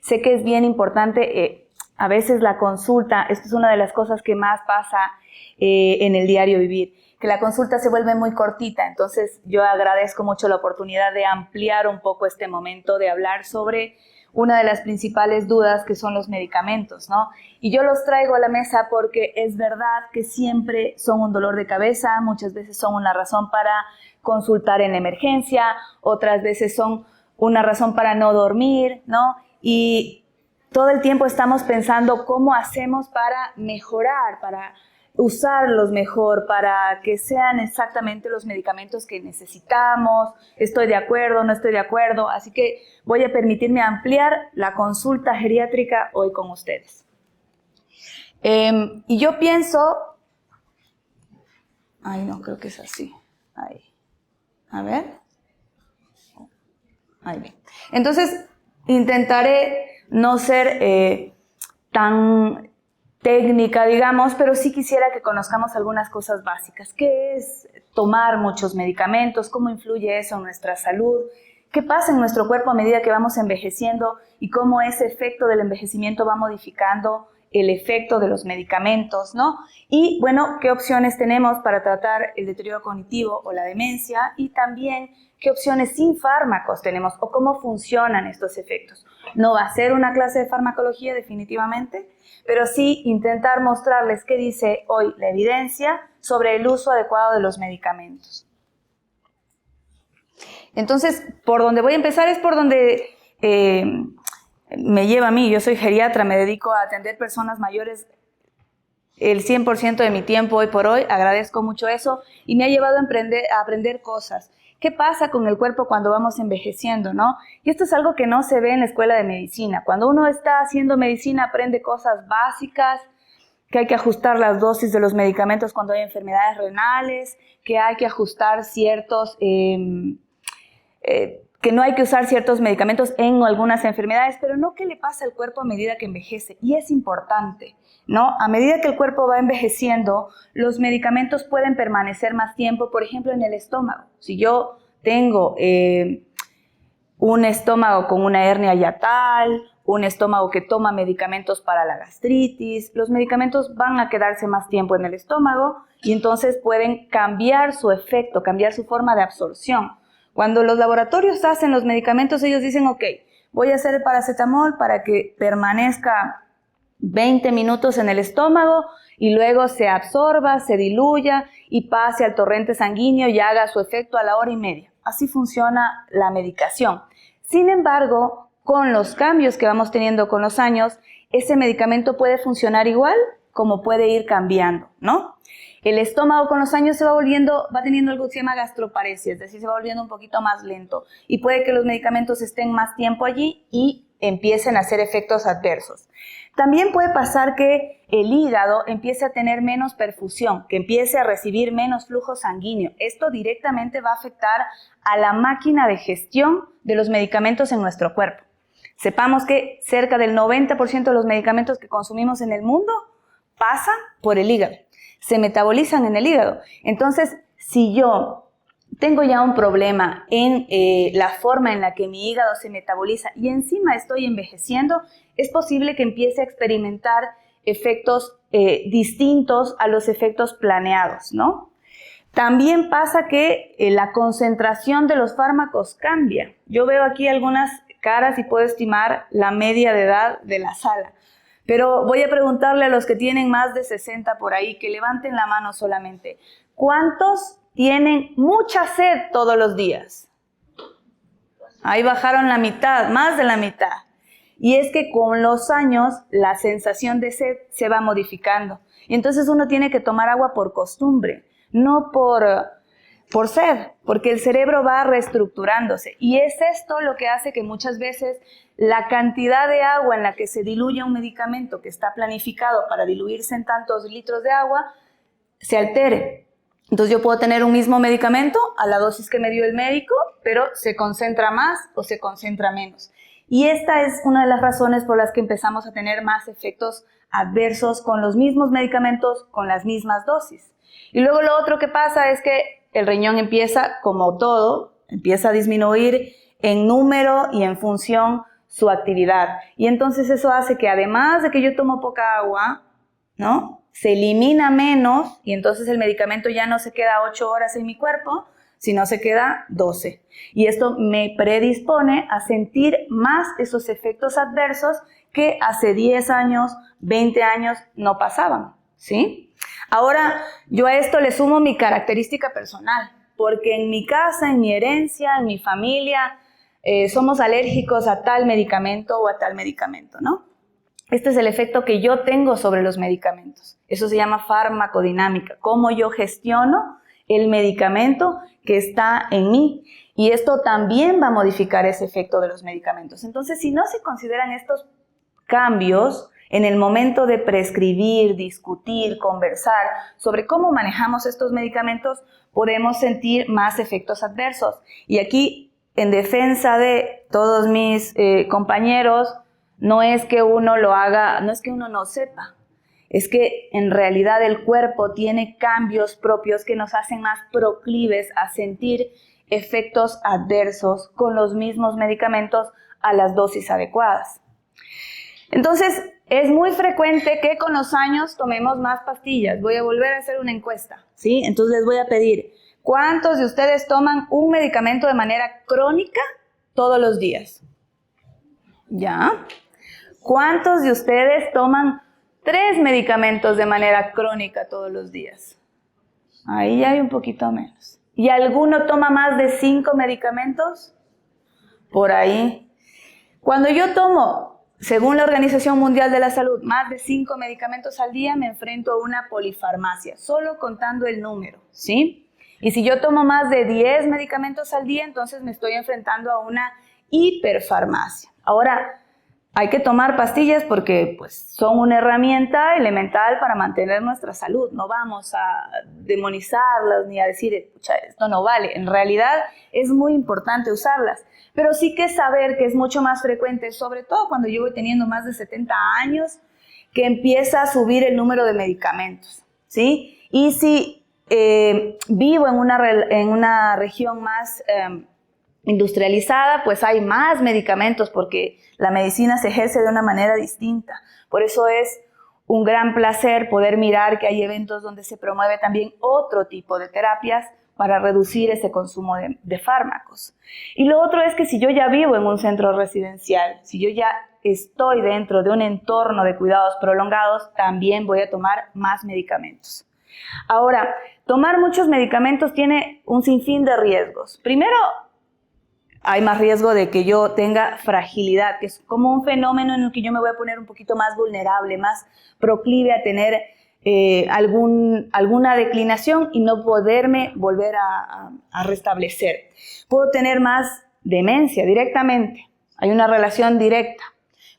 sé que es bien importante, a veces la consulta, esto es una de las cosas que más pasa en el diario vivir, que la consulta se vuelve muy cortita. Entonces yo agradezco mucho la oportunidad de ampliar un poco este momento, de hablar sobre una de las principales dudas, que son los medicamentos, ¿no? Y yo los traigo a la mesa porque es verdad que siempre son un dolor de cabeza, muchas veces son una razón para consultar en emergencia, otras veces son una razón para no dormir, ¿no? Y todo el tiempo estamos pensando cómo hacemos para mejorar, para usarlos mejor, para que sean exactamente los medicamentos que necesitamos. Estoy de acuerdo, no estoy de acuerdo, así que voy a permitirme ampliar la consulta geriátrica hoy con ustedes. Y yo pienso, ay no, creo que es así, ahí, a ver, ahí bien. Entonces intentaré no ser tan técnica, digamos, pero sí quisiera que conozcamos algunas cosas básicas. ¿Qué es tomar muchos medicamentos? ¿Cómo influye eso en nuestra salud? ¿Qué pasa en nuestro cuerpo a medida que vamos envejeciendo? Y cómo ese efecto del envejecimiento va modificando el efecto de los medicamentos, ¿no? Y, bueno, ¿qué opciones tenemos para tratar el deterioro cognitivo o la demencia? Y también, ¿qué opciones sin fármacos tenemos o cómo funcionan estos efectos? No va a ser una clase de farmacología definitivamente, pero sí intentar mostrarles qué dice hoy la evidencia sobre el uso adecuado de los medicamentos. Entonces, por donde voy a empezar es por donde me lleva a mí. Yo soy geriatra, me dedico a atender personas mayores el 100% de mi tiempo hoy por hoy, agradezco mucho eso y me ha llevado a aprender cosas. ¿Qué pasa con el cuerpo cuando vamos envejeciendo, no? Y esto es algo que no se ve en la escuela de medicina. Cuando uno está haciendo medicina aprende cosas básicas, que hay que ajustar las dosis de los medicamentos cuando hay enfermedades renales, que hay que ajustar ciertos, que no hay que usar ciertos medicamentos en algunas enfermedades, pero no qué le pasa al cuerpo a medida que envejece. Y es importante, ¿no? A medida que el cuerpo va envejeciendo, los medicamentos pueden permanecer más tiempo, por ejemplo, en el estómago. Si yo tengo un estómago con una hernia hiatal, un estómago que toma medicamentos para la gastritis, los medicamentos van a quedarse más tiempo en el estómago y entonces pueden cambiar su efecto, cambiar su forma de absorción. Cuando los laboratorios hacen los medicamentos, ellos dicen, ok, voy a hacer el paracetamol para que permanezca 20 minutos en el estómago y luego se absorba, se diluya y pase al torrente sanguíneo y haga su efecto a la hora y media. Así funciona la medicación. Sin embargo, con los cambios que vamos teniendo con los años, ese medicamento puede funcionar igual como puede ir cambiando, ¿no? El estómago con los años va teniendo algo que se llama gastroparesia, es decir, se va volviendo un poquito más lento y puede que los medicamentos estén más tiempo allí y empiecen a hacer efectos adversos. También puede pasar que el hígado empiece a tener menos perfusión, que empiece a recibir menos flujo sanguíneo. Esto directamente va a afectar a la máquina de gestión de los medicamentos en nuestro cuerpo. Sepamos que cerca del 90% de los medicamentos que consumimos en el mundo pasan por el hígado, se metabolizan en el hígado. Entonces, si yo tengo ya un problema en la forma en la que mi hígado se metaboliza y encima estoy envejeciendo, es posible que empiece a experimentar efectos distintos a los efectos planeados, ¿no? También pasa que la concentración de los fármacos cambia. Yo veo aquí algunas caras y puedo estimar la media de edad de la sala. Pero voy a preguntarle a los que tienen más de 60 por ahí, que levanten la mano solamente. ¿Cuántos tienen mucha sed todos los días? Ahí bajaron la mitad, más de la mitad. Y es que con los años la sensación de sed se va modificando. Y entonces uno tiene que tomar agua por costumbre, no por sed, porque el cerebro va reestructurándose. Y es esto lo que hace que muchas veces la cantidad de agua en la que se diluye un medicamento que está planificado para diluirse en tantos litros de agua se altere. Entonces yo puedo tener un mismo medicamento a la dosis que me dio el médico, pero se concentra más o se concentra menos. Y esta es una de las razones por las que empezamos a tener más efectos adversos con los mismos medicamentos, con las mismas dosis. Y luego lo otro que pasa es que el riñón empieza, como todo, empieza a disminuir en número y en función su actividad. Y entonces eso hace que además de que yo tomo poca agua, ¿no?, se elimina menos y entonces el medicamento ya no se queda 8 horas en mi cuerpo, sino se queda 12. Y esto me predispone a sentir más esos efectos adversos que hace 10 años, 20 años no pasaban, ¿sí? Ahora, yo a esto le sumo mi característica personal, porque en mi casa, en mi herencia, en mi familia, somos alérgicos a tal medicamento o a tal medicamento, ¿no? Este es el efecto que yo tengo sobre los medicamentos. Eso se llama farmacodinámica, cómo yo gestiono el medicamento que está en mí. Y esto también va a modificar ese efecto de los medicamentos. Entonces, si no se consideran estos cambios en el momento de prescribir, discutir, conversar sobre cómo manejamos estos medicamentos, podemos sentir más efectos adversos. Y aquí, en defensa de todos mis compañeros, no es que uno lo haga, no es que uno no sepa, es que en realidad el cuerpo tiene cambios propios que nos hacen más proclives a sentir efectos adversos con los mismos medicamentos a las dosis adecuadas. Entonces, es muy frecuente que con los años tomemos más pastillas. Voy a volver a hacer una encuesta, ¿sí? Entonces les voy a pedir, ¿cuántos de ustedes toman un medicamento de manera crónica todos los días? ¿Ya? ¿Cuántos de ustedes toman 3 medicamentos de manera crónica todos los días? Ahí ya hay un poquito menos. ¿Y alguno toma más de 5 medicamentos? Por ahí. Cuando yo tomo, según la Organización Mundial de la Salud, más de 5 medicamentos al día, me enfrento a una polifarmacia, solo contando el número, ¿sí? Y si yo tomo más de 10 medicamentos al día, entonces me estoy enfrentando a una hiperfarmacia. Ahora, hay que tomar pastillas porque pues, son una herramienta elemental para mantener nuestra salud. No vamos a demonizarlas ni a decir, pucha, esto no vale. En realidad es muy importante usarlas. Pero sí que saber que es mucho más frecuente, sobre todo cuando yo voy teniendo más de 70 años, que empieza a subir el número de medicamentos, ¿sí? Y si vivo en una región más industrializada, pues hay más medicamentos porque la medicina se ejerce de una manera distinta. Por eso es un gran placer poder mirar que hay eventos donde se promueve también otro tipo de terapias para reducir ese consumo de fármacos. Y lo otro es que si yo ya vivo en un centro residencial, si yo ya estoy dentro de un entorno de cuidados prolongados, también voy a tomar más medicamentos. Ahora, tomar muchos medicamentos tiene un sinfín de riesgos. Primero, hay más riesgo de que yo tenga fragilidad, que es como un fenómeno en el que yo me voy a poner un poquito más vulnerable, más proclive a tener alguna declinación y no poderme volver a restablecer. Puedo tener más demencia directamente, hay una relación directa.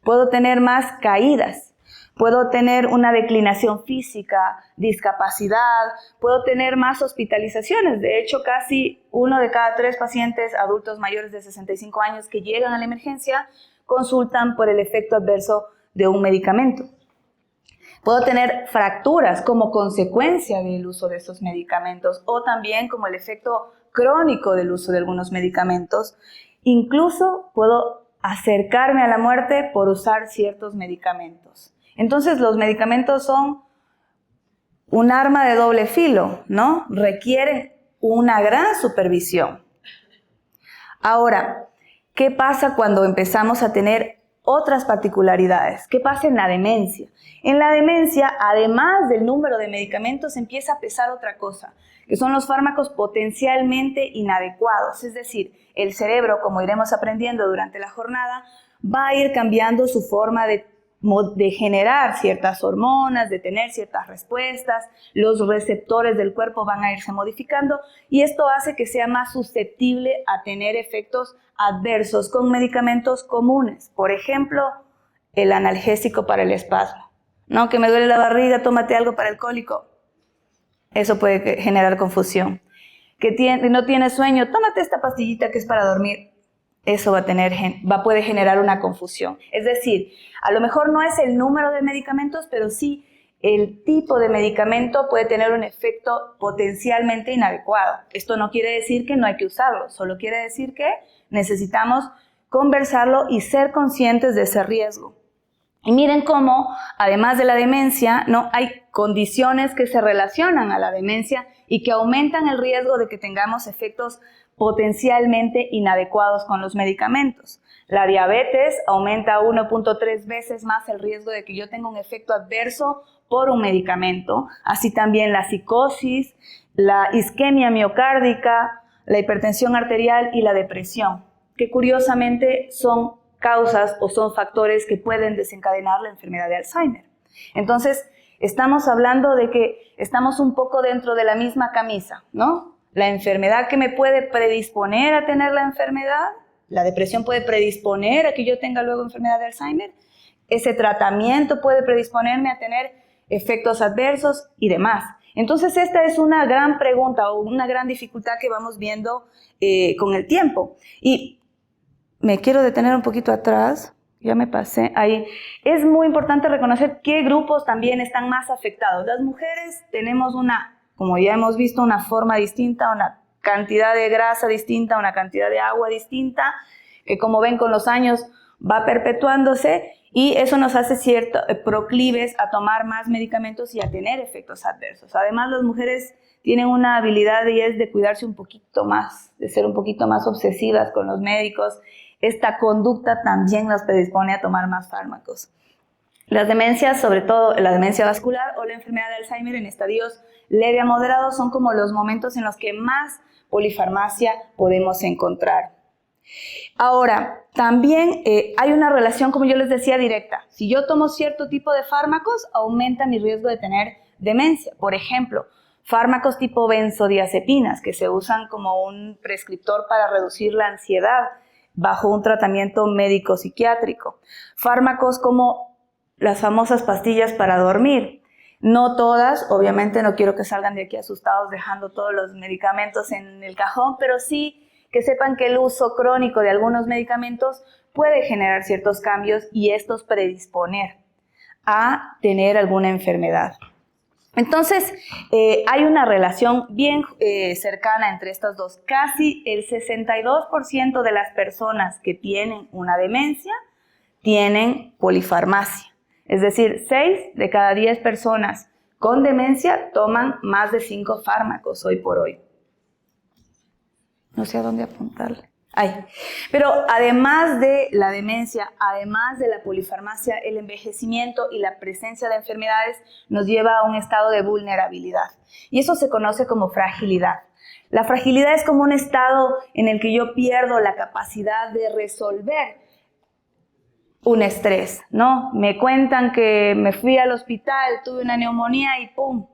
Puedo tener más caídas. Puedo tener una declinación física, discapacidad, puedo tener más hospitalizaciones. De hecho, casi 1 de cada 3 pacientes adultos mayores de 65 años que llegan a la emergencia consultan por el efecto adverso de un medicamento. Puedo tener fracturas como consecuencia del uso de esos medicamentos o también como el efecto crónico del uso de algunos medicamentos. Incluso puedo acercarme a la muerte por usar ciertos medicamentos. Entonces, los medicamentos son un arma de doble filo, ¿no? Requieren una gran supervisión. Ahora, ¿qué pasa cuando empezamos a tener otras particularidades? ¿Qué pasa en la demencia? En la demencia, además del número de medicamentos, empieza a pesar otra cosa, que son los fármacos potencialmente inadecuados. Es decir, el cerebro, como iremos aprendiendo durante la jornada, va a ir cambiando su forma de generar ciertas hormonas, de tener ciertas respuestas, los receptores del cuerpo van a irse modificando y esto hace que sea más susceptible a tener efectos adversos con medicamentos comunes. Por ejemplo, el analgésico para el espasmo. No, que me duele la barriga, tómate algo para el cólico. Eso puede generar confusión. Que no tienes sueño, tómate esta pastillita que es para dormir. Eso puede generar una confusión. Es decir, a lo mejor no es el número de medicamentos, pero sí el tipo de medicamento puede tener un efecto potencialmente inadecuado. Esto no quiere decir que no hay que usarlo, solo quiere decir que necesitamos conversarlo y ser conscientes de ese riesgo. Y miren cómo, además de la demencia, ¿no? Hay condiciones que se relacionan a la demencia y que aumentan el riesgo de que tengamos efectos potencialmente inadecuados con los medicamentos. La diabetes aumenta 1.3 veces más el riesgo de que yo tenga un efecto adverso por un medicamento. Así también la psicosis, la isquemia miocárdica, la hipertensión arterial y la depresión, que curiosamente son causas o son factores que pueden desencadenar la enfermedad de Alzheimer. Entonces, estamos hablando de que estamos un poco dentro de la misma camisa, ¿no? La enfermedad que me puede predisponer a tener la enfermedad, la depresión puede predisponer a que yo tenga luego enfermedad de Alzheimer, ese tratamiento puede predisponerme a tener efectos adversos y demás. Entonces, esta es una gran pregunta o una gran dificultad que vamos viendo con el tiempo. Y me quiero detener un poquito atrás, ya me pasé ahí. Es muy importante reconocer qué grupos también están más afectados. Las mujeres tenemos como ya hemos visto, una forma distinta, una cantidad de grasa distinta, una cantidad de agua distinta, que como ven con los años va perpetuándose y eso nos hace proclives a tomar más medicamentos y a tener efectos adversos. Además, las mujeres tienen una habilidad y es de cuidarse un poquito más, de ser un poquito más obsesivas con los médicos. Esta conducta también nos predispone a tomar más fármacos. Las demencias, sobre todo la demencia vascular o la enfermedad de Alzheimer en estadios leve a moderado, son como los momentos en los que más polifarmacia podemos encontrar. Ahora, también hay una relación, como yo les decía, directa. Si yo tomo cierto tipo de fármacos, aumenta mi riesgo de tener demencia. Por ejemplo, fármacos tipo benzodiazepinas, que se usan como un prescriptor para reducir la ansiedad bajo un tratamiento médico-psiquiátrico. Fármacos como las famosas pastillas para dormir. No todas, obviamente no quiero que salgan de aquí asustados dejando todos los medicamentos en el cajón, pero sí que sepan que el uso crónico de algunos medicamentos puede generar ciertos cambios y estos predisponer a tener alguna enfermedad. Entonces, hay una relación bien cercana entre estas dos. Casi el 62% de las personas que tienen una demencia tienen polifarmacia. Es decir, 6 de cada 10 personas con demencia toman más de 5 fármacos hoy por hoy. No sé a dónde apuntarle. Pero además de la demencia, además de la polifarmacia, el envejecimiento y la presencia de enfermedades nos lleva a un estado de vulnerabilidad. Y eso se conoce como fragilidad. La fragilidad es como un estado en el que yo pierdo la capacidad de resolver un estrés, ¿no? Me cuentan que me fui al hospital, tuve una neumonía y ¡pum!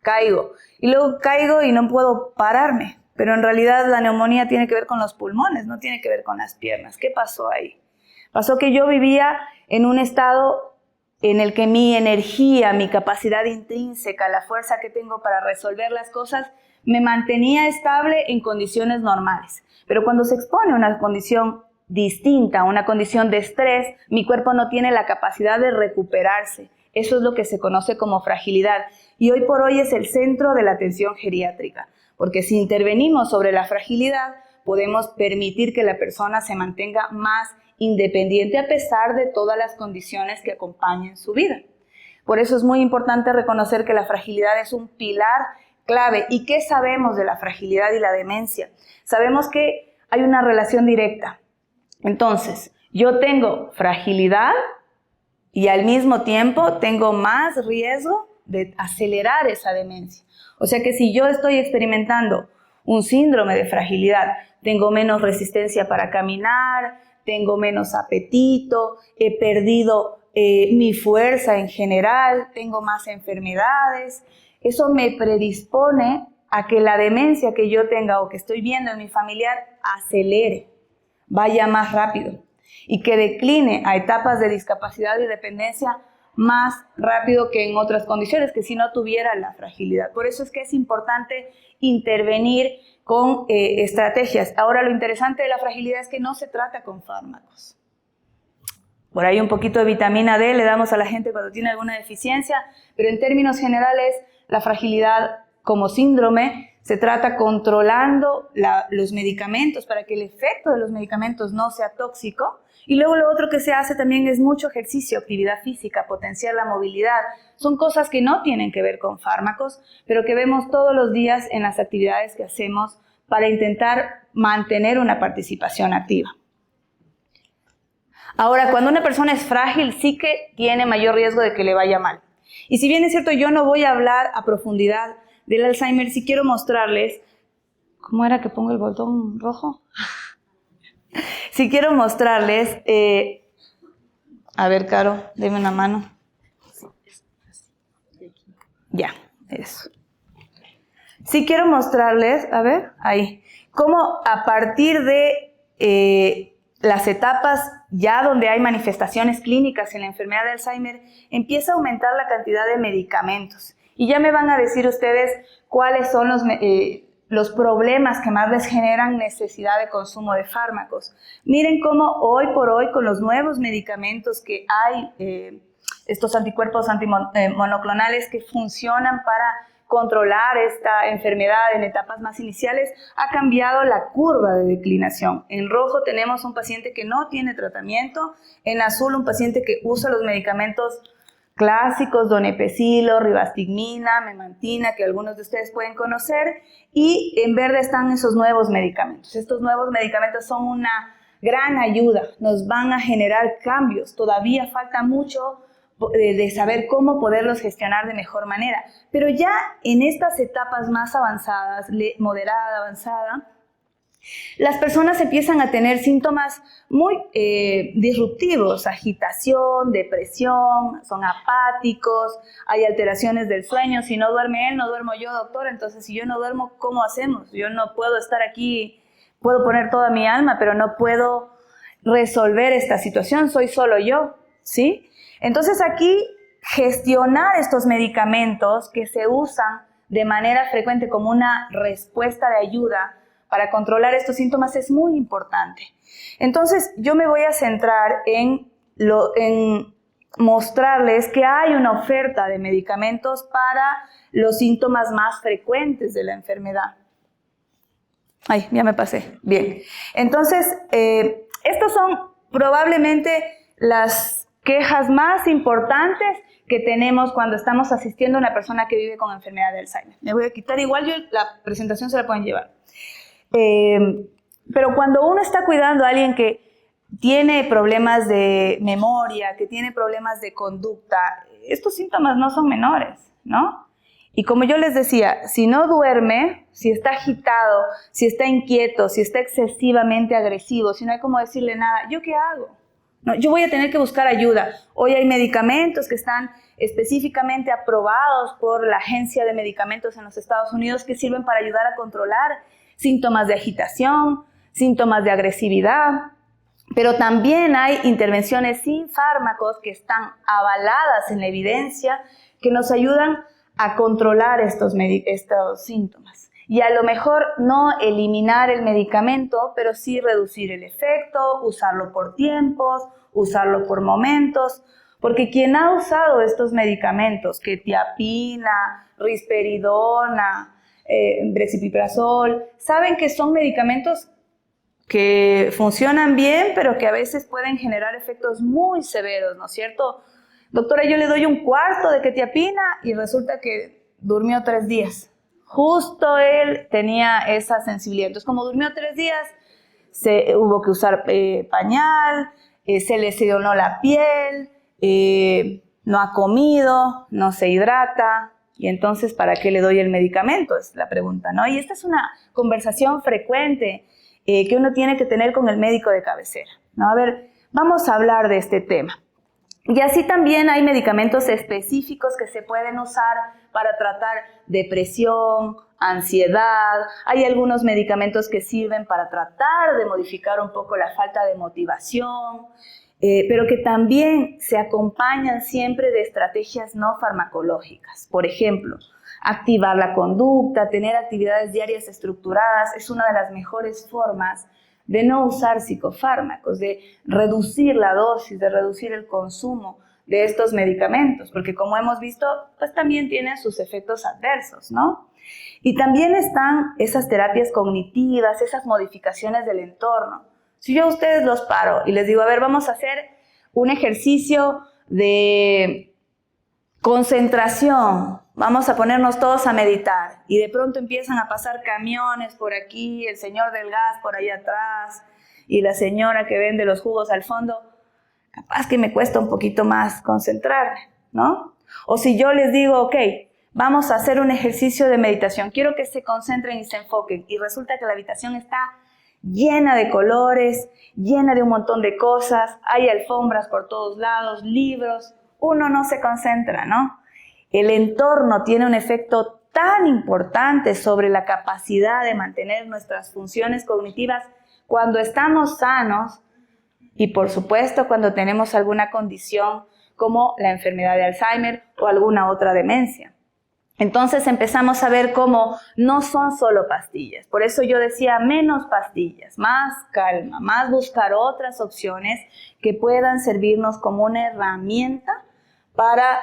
Caigo. Y luego caigo y no puedo pararme. Pero en realidad la neumonía tiene que ver con los pulmones, no tiene que ver con las piernas. ¿Qué pasó ahí? Pasó que yo vivía en un estado en el que mi energía, mi capacidad intrínseca, la fuerza que tengo para resolver las cosas, me mantenía estable en condiciones normales. Pero cuando se expone a una condición distinta, una condición de estrés, mi cuerpo no tiene la capacidad de recuperarse. Eso es lo que se conoce como fragilidad. Y hoy por hoy es el centro de la atención geriátrica. Porque si intervenimos sobre la fragilidad, podemos permitir que la persona se mantenga más independiente a pesar de todas las condiciones que acompañan su vida. Por eso es muy importante reconocer que la fragilidad es un pilar clave. ¿Y qué sabemos de la fragilidad y la demencia? Sabemos que hay una relación directa. Entonces, yo tengo fragilidad y al mismo tiempo tengo más riesgo de acelerar esa demencia. O sea que si yo estoy experimentando un síndrome de fragilidad, tengo menos resistencia para caminar, tengo menos apetito, he perdido mi fuerza en general, tengo más enfermedades. Eso me predispone a que la demencia que yo tenga o que estoy viendo en mi familiar acelere, vaya más rápido y que decline a etapas de discapacidad y dependencia más rápido que en otras condiciones, que si no tuviera la fragilidad. Por eso es que es importante intervenir con estrategias. Ahora, lo interesante de la fragilidad es que no se trata con fármacos. Por ahí un poquito de vitamina D le damos a la gente cuando tiene alguna deficiencia, pero en términos generales, la fragilidad como síndrome se trata controlando los medicamentos para que el efecto de los medicamentos no sea tóxico. Y luego lo otro que se hace también es mucho ejercicio, actividad física, potenciar la movilidad. Son cosas que no tienen que ver con fármacos, pero que vemos todos los días en las actividades que hacemos para intentar mantener una participación activa. Ahora, cuando una persona es frágil, sí que tiene mayor riesgo de que le vaya mal. Y si bien es cierto, yo no voy a hablar a profundidad del Alzheimer, sí quiero mostrarles, ¿cómo era que pongo el botón rojo? Sí quiero mostrarles, a ver, Caro, deme una mano. Ya, eso. Sí quiero mostrarles, a ver, ahí, cómo a partir de las etapas ya donde hay manifestaciones clínicas en la enfermedad de Alzheimer, empieza a aumentar la cantidad de medicamentos. Y ya me van a decir ustedes cuáles son los problemas que más les generan necesidad de consumo de fármacos. Miren cómo hoy por hoy con los nuevos medicamentos que hay, estos anticuerpos monoclonales que funcionan para controlar esta enfermedad en etapas más iniciales, ha cambiado la curva de declinación. En rojo tenemos un paciente que no tiene tratamiento, en azul un paciente que usa los medicamentos clásicos, donepezilo, rivastigmina, memantina, que algunos de ustedes pueden conocer, y en verde están esos nuevos medicamentos. Estos nuevos medicamentos son una gran ayuda, nos van a generar cambios, todavía falta mucho de saber cómo poderlos gestionar de mejor manera, pero ya en estas etapas más avanzadas, moderada, avanzada, las personas empiezan a tener síntomas muy disruptivos, agitación, depresión, son apáticos, hay alteraciones del sueño. Si no duerme él, no duermo yo, doctor. Entonces, si yo no duermo, ¿cómo hacemos? Yo no puedo estar aquí, puedo poner toda mi alma, pero no puedo resolver esta situación, soy solo yo, ¿sí? Entonces, aquí gestionar estos medicamentos que se usan de manera frecuente como una respuesta de ayuda para controlar estos síntomas es muy importante. Entonces, yo me voy a centrar en mostrarles que hay una oferta de medicamentos para los síntomas más frecuentes de la enfermedad. Ay, ya me pasé. Bien. Entonces, estos son probablemente las quejas más importantes que tenemos cuando estamos asistiendo a una persona que vive con enfermedad de Alzheimer. Me voy a quitar, igual yo la presentación se la pueden llevar. Pero cuando uno está cuidando a alguien que tiene problemas de memoria, que tiene problemas de conducta, estos síntomas no son menores, ¿no? Y como yo les decía, si no duerme, si está agitado, si está inquieto, si está excesivamente agresivo, si no hay como decirle nada, ¿yo qué hago? No, yo voy a tener que buscar ayuda. Hoy hay medicamentos que están específicamente aprobados por la Agencia de Medicamentos en los Estados Unidos que sirven para ayudar a controlar síntomas de agitación, síntomas de agresividad, pero también hay intervenciones sin fármacos que están avaladas en la evidencia que nos ayudan a controlar estos síntomas. Y a lo mejor no eliminar el medicamento, pero sí reducir el efecto, usarlo por tiempos, usarlo por momentos, porque quien ha usado estos medicamentos, quetiapina, risperidona, brexpiprazol, saben que son medicamentos que funcionan bien, pero que a veces pueden generar efectos muy severos, ¿no es cierto? Doctora, yo le doy un cuarto de quetiapina y resulta que durmió 3 días. Justo él tenía esa sensibilidad. Entonces, como durmió 3 días, hubo que usar pañal, se lesionó la piel, no ha comido, no se hidrata. Y entonces, ¿para qué le doy el medicamento? Es la pregunta, ¿no? Y esta es una conversación frecuente que uno tiene que tener con el médico de cabecera, ¿no? A ver, vamos a hablar de este tema. Y así también hay medicamentos específicos que se pueden usar para tratar depresión, ansiedad. Hay algunos medicamentos que sirven para tratar de modificar un poco la falta de motivación, pero que también se acompañan siempre de estrategias no farmacológicas. Por ejemplo, activar la conducta, tener actividades diarias estructuradas es una de las mejores formas de no usar psicofármacos, de reducir la dosis, de reducir el consumo de estos medicamentos, porque como hemos visto, pues también tienen sus efectos adversos, ¿no? Y también están esas terapias cognitivas, esas modificaciones del entorno. Si yo a ustedes los paro y les digo, a ver, vamos a hacer un ejercicio de concentración, vamos a ponernos todos a meditar, y de pronto empiezan a pasar camiones por aquí, el señor del gas por ahí atrás, y la señora que vende los jugos al fondo, capaz que me cuesta un poquito más concentrarme, ¿no? O si yo les digo, ok, vamos a hacer un ejercicio de meditación, quiero que se concentren y se enfoquen, y resulta que la habitación está llena de colores, llena de un montón de cosas, hay alfombras por todos lados, libros, uno no se concentra, ¿no? El entorno tiene un efecto tan importante sobre la capacidad de mantener nuestras funciones cognitivas cuando estamos sanos y, por supuesto, cuando tenemos alguna condición como la enfermedad de Alzheimer o alguna otra demencia. Entonces empezamos a ver cómo no son solo pastillas. Por eso yo decía menos pastillas, más calma, más buscar otras opciones que puedan servirnos como una herramienta para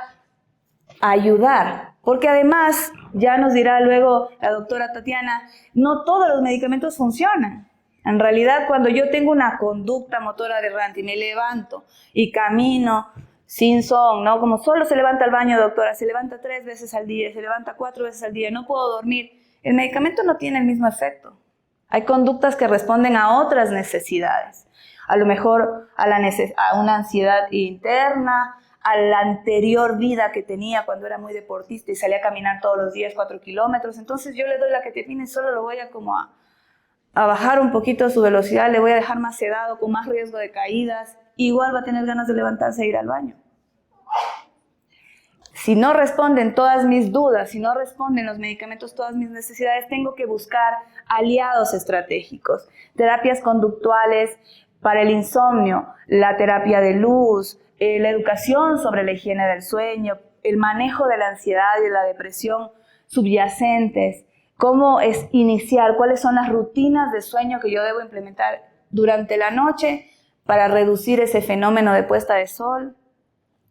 ayudar. Porque además, ya nos dirá luego la doctora Tatiana, no todos los medicamentos funcionan. En realidad, cuando yo tengo una conducta motora aberrante y me levanto y camino sin son, ¿no? Como solo se levanta al baño, doctora, se levanta 3 veces al día, se levanta 4 veces al día, no puedo dormir, el medicamento no tiene el mismo efecto. Hay conductas que responden a otras necesidades. A lo mejor a una ansiedad interna, a la anterior vida que tenía cuando era muy deportista y salía a caminar todos los días 4 kilómetros. Entonces yo le doy la ketamina y solo lo voy a bajar un poquito su velocidad, le voy a dejar más sedado, con más riesgo de caídas. Igual va a tener ganas de levantarse e ir al baño. Si no responden todas mis dudas, si no responden los medicamentos todas mis necesidades, tengo que buscar aliados estratégicos, terapias conductuales para el insomnio, la terapia de luz, la educación sobre la higiene del sueño, el manejo de la ansiedad y de la depresión subyacentes, cómo es iniciar, cuáles son las rutinas de sueño que yo debo implementar durante la noche para reducir ese fenómeno de puesta de sol,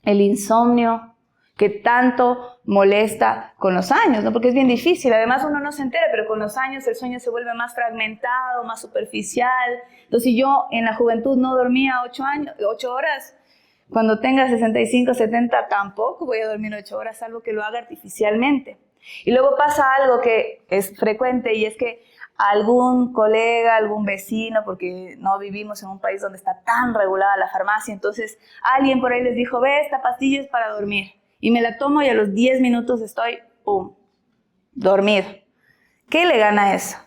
el insomnio, que tanto molesta con los años, ¿no? Porque es bien difícil, además uno no se entera, pero con los años el sueño se vuelve más fragmentado, más superficial. Entonces, si yo en la juventud no dormía 8 horas, cuando tenga 65, 70, tampoco voy a dormir 8 horas, salvo que lo haga artificialmente. Y luego pasa algo que es frecuente, y es que algún colega, algún vecino, porque no vivimos en un país donde está tan regulada la farmacia, entonces alguien por ahí les dijo, ve, esta pastilla es para dormir. Y me la tomo y a los 10 minutos estoy, ¡pum!, dormir. ¿Qué le gana eso?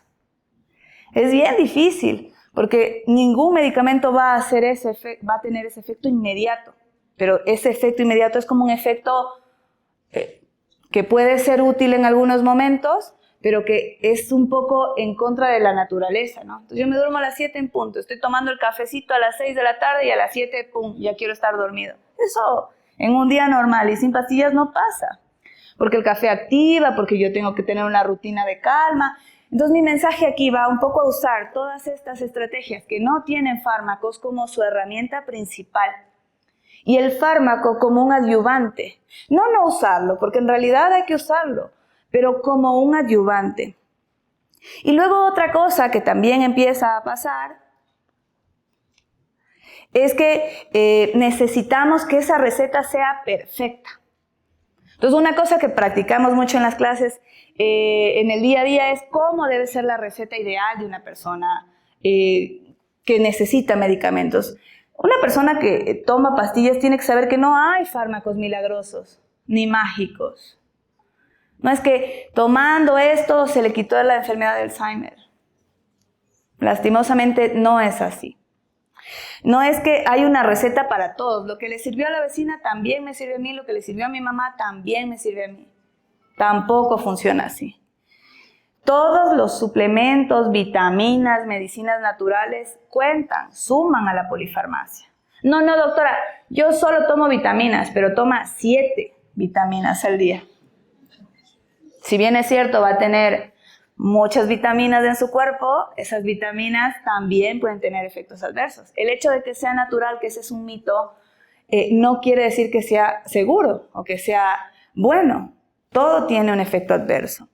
Es bien difícil, porque ningún medicamento va a tener ese efecto inmediato. Pero ese efecto inmediato es como un efecto que puede ser útil en algunos momentos, pero que es un poco en contra de la naturaleza, ¿no? Entonces yo me duermo a las 7 en punto, estoy tomando el cafecito a las 6 de la tarde y a las 7, ¡pum!, ya quiero estar dormido. Eso en un día normal y sin pastillas no pasa, porque el café activa, porque yo tengo que tener una rutina de calma. Entonces mi mensaje aquí va un poco a usar todas estas estrategias que no tienen fármacos como su herramienta principal, y el fármaco como un adyuvante. No usarlo, porque en realidad hay que usarlo, pero como un adyuvante. Y luego otra cosa que también empieza a pasar es que necesitamos que esa receta sea perfecta. Entonces, una cosa que practicamos mucho en las clases en el día a día es cómo debe ser la receta ideal de una persona que necesita medicamentos. Una persona que toma pastillas tiene que saber que no hay fármacos milagrosos ni mágicos. No es que tomando esto se le quitó la enfermedad de Alzheimer. Lastimosamente no es así. No es que hay una receta para todos. Lo que le sirvió a la vecina también me sirve a mí, lo que le sirvió a mi mamá también me sirve a mí. Tampoco funciona así. Todos los suplementos, vitaminas, medicinas naturales cuentan, suman a la polifarmacia. No, doctora, yo solo tomo vitaminas, pero toma 7 vitaminas al día. Si bien es cierto, va a tener muchas vitaminas en su cuerpo, esas vitaminas también pueden tener efectos adversos. El hecho de que sea natural, que ese es un mito, no quiere decir que sea seguro o que sea bueno. Todo tiene un efecto adverso.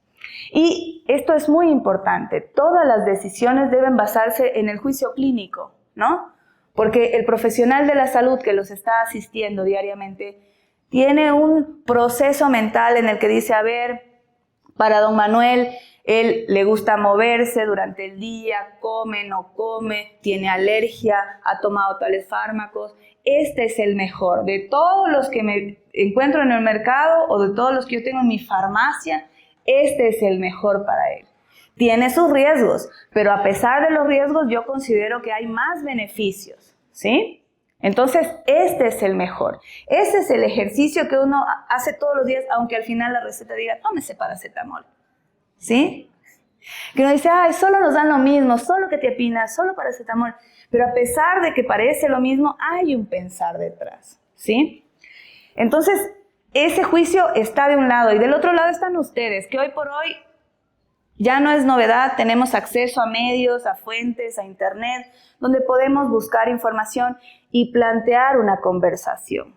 Y esto es muy importante. Todas las decisiones deben basarse en el juicio clínico, ¿no? Porque el profesional de la salud que los está asistiendo diariamente tiene un proceso mental en el que dice, a ver, para don Manuel, él le gusta moverse durante el día, come, no come, tiene alergia, ha tomado tales fármacos. Este es el mejor. De todos los que me encuentro en el mercado o de todos los que yo tengo en mi farmacia, este es el mejor para él. Tiene sus riesgos, pero a pesar de los riesgos, yo considero que hay más beneficios, ¿sí? Entonces, este es el mejor. Ese es el ejercicio que uno hace todos los días, aunque al final la receta diga, tómese paracetamol, ¿sí? Que uno dice, ay, solo nos dan lo mismo, solo quetiapina, solo paracetamol. Pero a pesar de que parece lo mismo, hay un pensar detrás, ¿sí? Entonces, ese juicio está de un lado y del otro lado están ustedes, que hoy por hoy ya no es novedad, tenemos acceso a medios, a fuentes, a internet, donde podemos buscar información y plantear una conversación.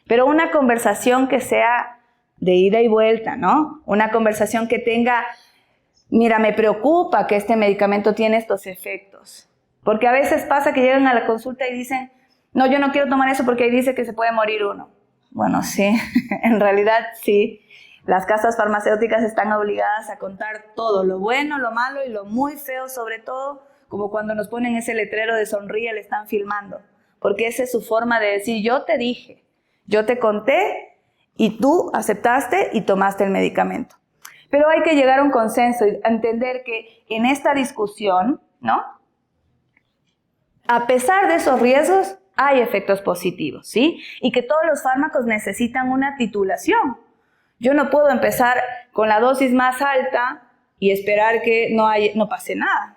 Pero una conversación que sea de ida y vuelta, ¿no? Una conversación que tenga, mira, me preocupa que este medicamento tiene estos efectos. Porque a veces pasa que llegan a la consulta y dicen, no, yo no quiero tomar eso porque ahí dice que se puede morir uno. Bueno, sí, en realidad sí. Las casas farmacéuticas están obligadas a contar todo, lo bueno, lo malo y lo muy feo sobre todo, como cuando nos ponen ese letrero de sonríe, le están filmando. Porque esa es su forma de decir, yo te dije, yo te conté y tú aceptaste y tomaste el medicamento. Pero hay que llegar a un consenso y entender que en esta discusión, ¿no? A pesar de esos riesgos, hay efectos positivos, ¿sí? Y que todos los fármacos necesitan una titulación. Yo no puedo empezar con la dosis más alta y esperar que no pase nada.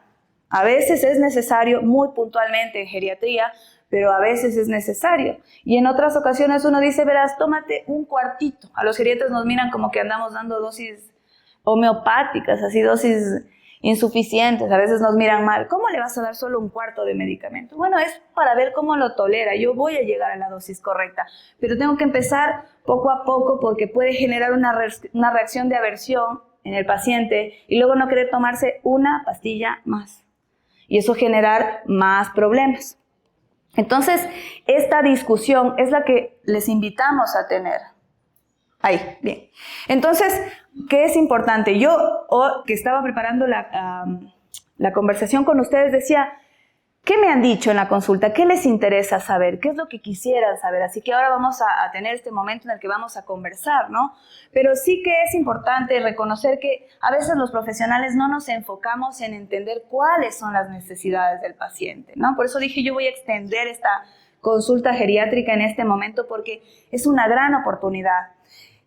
A veces es necesario, muy puntualmente en geriatría, pero a veces es necesario. Y en otras ocasiones uno dice, verás, tómate un cuartito. A los geriatras nos miran como que andamos dando dosis homeopáticas, así dosis insuficientes, a veces nos miran mal. ¿Cómo le vas a dar solo un cuarto de medicamento? Bueno, es para ver cómo lo tolera. Yo voy a llegar a la dosis correcta, pero tengo que empezar poco a poco porque puede generar una reacción de aversión en el paciente y luego no querer tomarse una pastilla más. Y eso generar más problemas. Entonces, esta discusión es la que les invitamos a tener. Ahí, bien. Entonces, ¿qué es importante? Yo, que estaba preparando la conversación con ustedes, decía, ¿qué me han dicho en la consulta? ¿Qué les interesa saber? ¿Qué es lo que quisieran saber? Así que ahora vamos a tener este momento en el que vamos a conversar, ¿no? Pero sí que es importante reconocer que a veces los profesionales no nos enfocamos en entender cuáles son las necesidades del paciente, ¿no? Por eso dije, yo voy a extender esta consulta geriátrica en este momento porque es una gran oportunidad.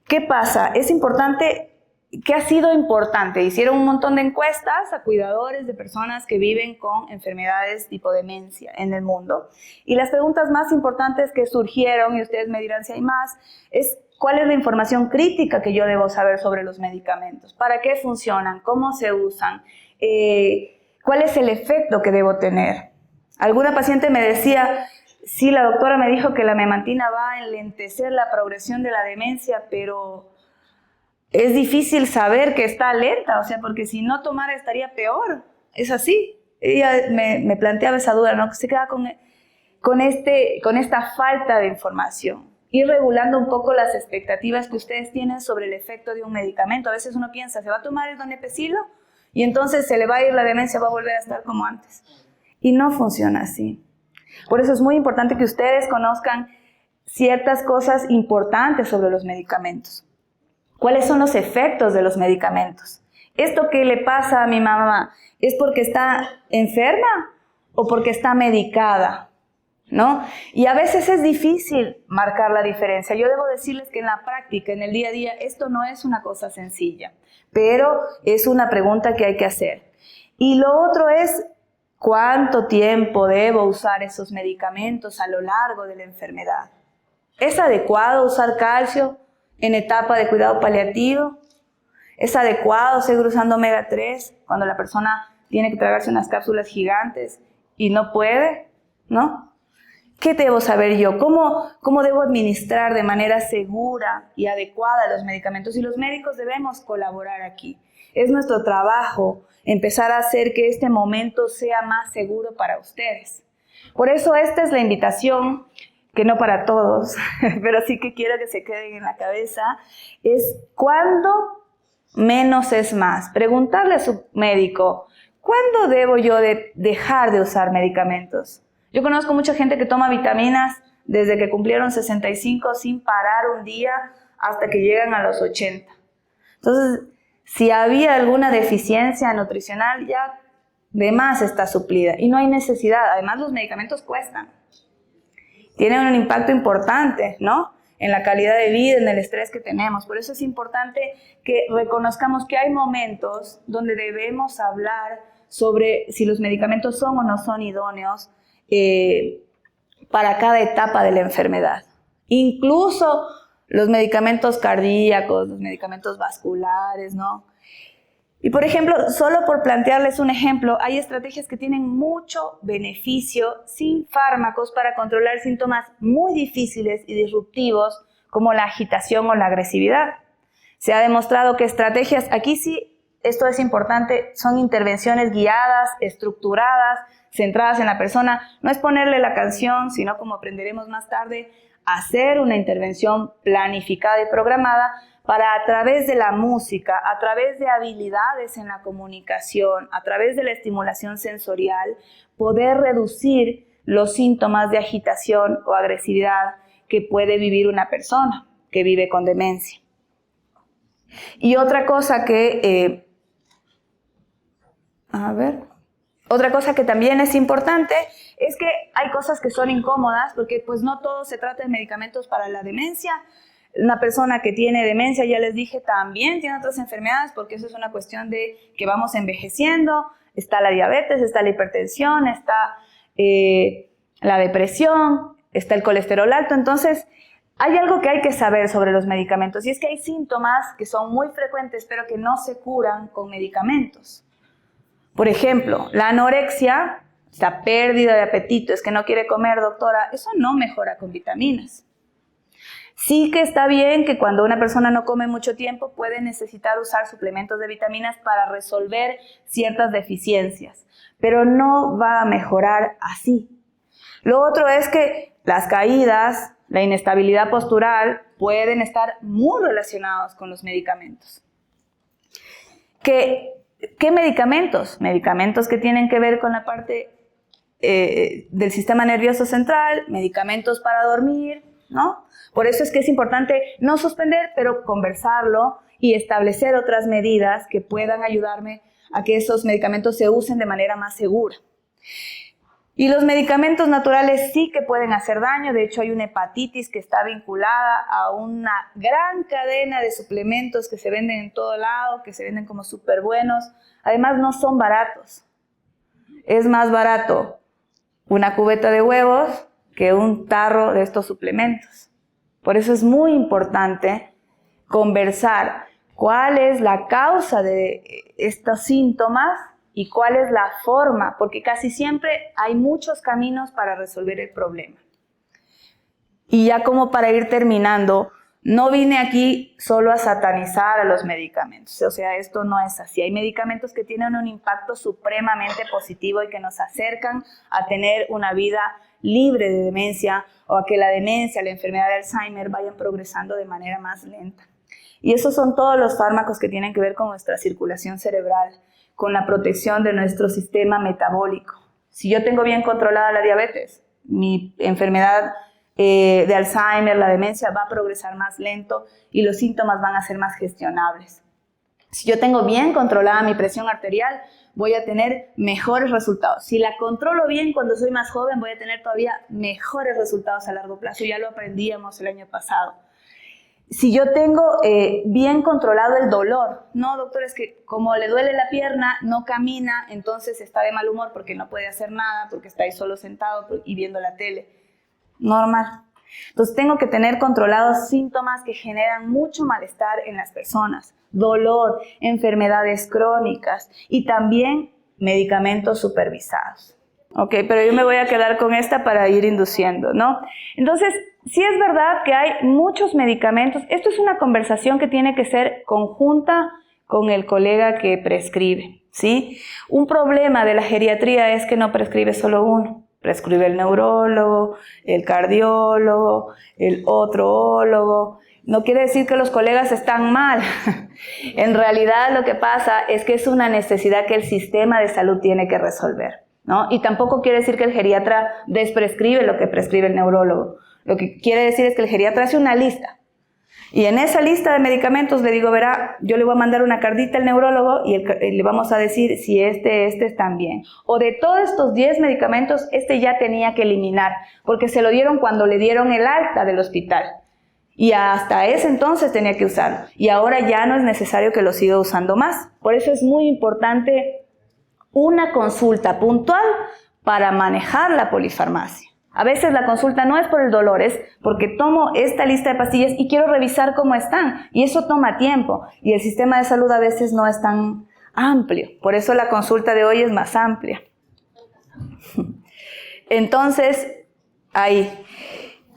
¿Qué pasa? Es importante, ¿qué ha sido importante? Hicieron un montón de encuestas a cuidadores de personas que viven con enfermedades tipo demencia en el mundo. Y las preguntas más importantes que surgieron, y ustedes me dirán si hay más, es ¿cuál es la información crítica que yo debo saber sobre los medicamentos? ¿Para qué funcionan? ¿Cómo se usan? ¿Cuál es el efecto que debo tener? Alguna paciente me decía, sí, la doctora me dijo que la memantina va a enlentecer la progresión de la demencia, pero es difícil saber que está lenta, o sea, porque si no tomara estaría peor. Es así. Ella me planteaba esa duda, ¿no? Se queda con esta falta de información. Ir regulando un poco las expectativas que ustedes tienen sobre el efecto de un medicamento. A veces uno piensa, ¿se va a tomar el donepezilo? Y entonces se le va a ir la demencia, va a volver a estar como antes. Y no funciona así. Por eso es muy importante que ustedes conozcan ciertas cosas importantes sobre los medicamentos. ¿Cuáles son los efectos de los medicamentos? ¿Esto que le pasa a mi mamá es porque está enferma o porque está medicada? ¿No? Y a veces es difícil marcar la diferencia. Yo debo decirles que en la práctica, en el día a día, esto no es una cosa sencilla, pero es una pregunta que hay que hacer. Y lo otro es, ¿cuánto tiempo debo usar esos medicamentos a lo largo de la enfermedad? ¿Es adecuado usar calcio en etapa de cuidado paliativo? ¿Es adecuado seguir usando omega 3 cuando la persona tiene que tragarse unas cápsulas gigantes y no puede? ¿No? ¿Qué debo saber yo? ¿Cómo debo administrar de manera segura y adecuada los medicamentos? Y los médicos debemos colaborar aquí. Es nuestro trabajo empezar a hacer que este momento sea más seguro para ustedes. Por eso esta es la invitación, que no para todos, pero sí que quiero que se queden en la cabeza, es ¿cuándo menos es más? Preguntarle a su médico, ¿cuándo debo yo dejar de usar medicamentos? Yo conozco mucha gente que toma vitaminas desde que cumplieron 65 sin parar un día hasta que llegan a los 80. Entonces, si había alguna deficiencia nutricional, ya de más está suplida y no hay necesidad. Además, los medicamentos cuestan. Tienen un impacto importante, ¿no?, en la calidad de vida, en el estrés que tenemos. Por eso es importante que reconozcamos que hay momentos donde debemos hablar sobre si los medicamentos son o no son idóneos para cada etapa de la enfermedad. Incluso los medicamentos cardíacos, los medicamentos vasculares, ¿no? Y por ejemplo, solo por plantearles un ejemplo, hay estrategias que tienen mucho beneficio sin fármacos para controlar síntomas muy difíciles y disruptivos como la agitación o la agresividad. Se ha demostrado que estrategias, aquí sí, esto es importante, son intervenciones guiadas, estructuradas, centradas en la persona. No es ponerle la canción, sino, como aprenderemos más tarde, hacer una intervención planificada y programada para, a través de la música, a través de habilidades en la comunicación, a través de la estimulación sensorial, poder reducir los síntomas de agitación o agresividad que puede vivir una persona que vive con demencia. Y otra cosa que, otra cosa que también es importante es que hay cosas que son incómodas porque pues no todo se trata de medicamentos para la demencia. Una persona que tiene demencia, ya les dije, también tiene otras enfermedades porque eso es una cuestión de que vamos envejeciendo. Está la diabetes, está la hipertensión, está la depresión, está el colesterol alto. Entonces, hay algo que hay que saber sobre los medicamentos y es que hay síntomas que son muy frecuentes pero que no se curan con medicamentos. Por ejemplo, la anorexia, esta pérdida de apetito, es que no quiere comer, doctora, eso no mejora con vitaminas. Sí que está bien que cuando una persona no come mucho tiempo puede necesitar usar suplementos de vitaminas para resolver ciertas deficiencias, pero no va a mejorar así. Lo otro es que las caídas, la inestabilidad postural pueden estar muy relacionados con los medicamentos. ¿Qué medicamentos? Medicamentos que tienen que ver con la parte del sistema nervioso central, medicamentos para dormir, ¿no? Por eso es que es importante no suspender, pero conversarlo y establecer otras medidas que puedan ayudarme a que esos medicamentos se usen de manera más segura. Y los medicamentos naturales sí que pueden hacer daño. De hecho, hay una hepatitis que está vinculada a una gran cadena de suplementos que se venden en todo lado, que se venden como súper buenos. Además, no son baratos. Es más barato una cubeta de huevos que un tarro de estos suplementos. Por eso es muy importante conversar cuál es la causa de estos síntomas y cuál es la forma, porque casi siempre hay muchos caminos para resolver el problema. Y ya como para ir terminando, no vine aquí solo a satanizar a los medicamentos, o sea, esto no es así. Hay medicamentos que tienen un impacto supremamente positivo y que nos acercan a tener una vida libre de demencia o a que la demencia, la enfermedad de Alzheimer vayan progresando de manera más lenta. Y esos son todos los fármacos que tienen que ver con nuestra circulación cerebral, con la protección de nuestro sistema metabólico. Si yo tengo bien controlada la diabetes, mi enfermedad de Alzheimer, la demencia va a progresar más lento y los síntomas van a ser más gestionables. Si yo tengo bien controlada mi presión arterial, voy a tener mejores resultados. Si la controlo bien cuando soy más joven, voy a tener todavía mejores resultados a largo plazo. Ya lo aprendíamos el año pasado. Si yo tengo bien controlado el dolor, no, doctor, es que como le duele la pierna, no camina, entonces está de mal humor porque no puede hacer nada, porque está ahí solo sentado y viendo la tele. Normal. Entonces tengo que tener controlados síntomas que generan mucho malestar en las personas, dolor, enfermedades crónicas y también medicamentos supervisados. Ok, pero yo me voy a quedar con esta para ir induciendo, ¿no? Entonces, sí es verdad que hay muchos medicamentos. Esto es una conversación que tiene que ser conjunta con el colega que prescribe, ¿sí? Un problema de la geriatría es que no prescribe solo uno. Prescribe el neurólogo, el cardiólogo, el otrólogo. No quiere decir que los colegas están mal. En realidad lo que pasa es que es una necesidad que el sistema de salud tiene que resolver, ¿no? Y tampoco quiere decir que el geriatra desprescribe lo que prescribe el neurólogo. Lo que quiere decir es que el geriatra hace una lista. Y en esa lista de medicamentos le digo, verá, yo le voy a mandar una cartita al neurólogo y le vamos a decir si este están bien. O de todos estos 10 medicamentos, este ya tenía que eliminar, porque se lo dieron cuando le dieron el alta del hospital. Y hasta ese entonces tenía que usarlo. Y ahora ya no es necesario que lo siga usando más. Por eso es muy importante una consulta puntual para manejar la polifarmacia. A veces la consulta no es por el dolor, es porque tomo esta lista de pastillas y quiero revisar cómo están. Y eso toma tiempo. Y el sistema de salud a veces no es tan amplio. Por eso la consulta de hoy es más amplia. Entonces, ahí,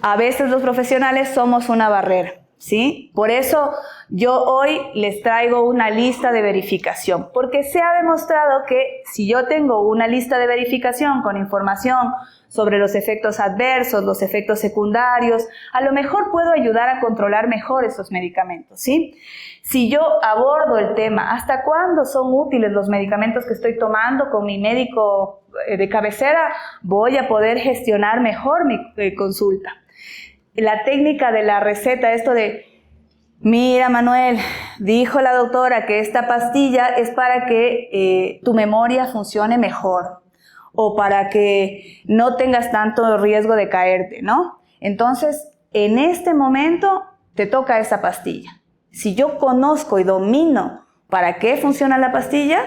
a veces los profesionales somos una barrera, ¿sí? Por eso yo hoy les traigo una lista de verificación, porque se ha demostrado que si yo tengo una lista de verificación con información sobre los efectos adversos, los efectos secundarios, a lo mejor puedo ayudar a controlar mejor esos medicamentos, ¿sí? Si yo abordo el tema, ¿hasta cuándo son útiles los medicamentos que estoy tomando con mi médico de cabecera? Voy a poder gestionar mejor mi consulta. La técnica de la receta, esto de, mira Manuel, dijo la doctora que esta pastilla es para que tu memoria funcione mejor o para que no tengas tanto riesgo de caerte, ¿no? Entonces, en este momento te toca esa pastilla. Si yo conozco y domino para qué funciona la pastilla,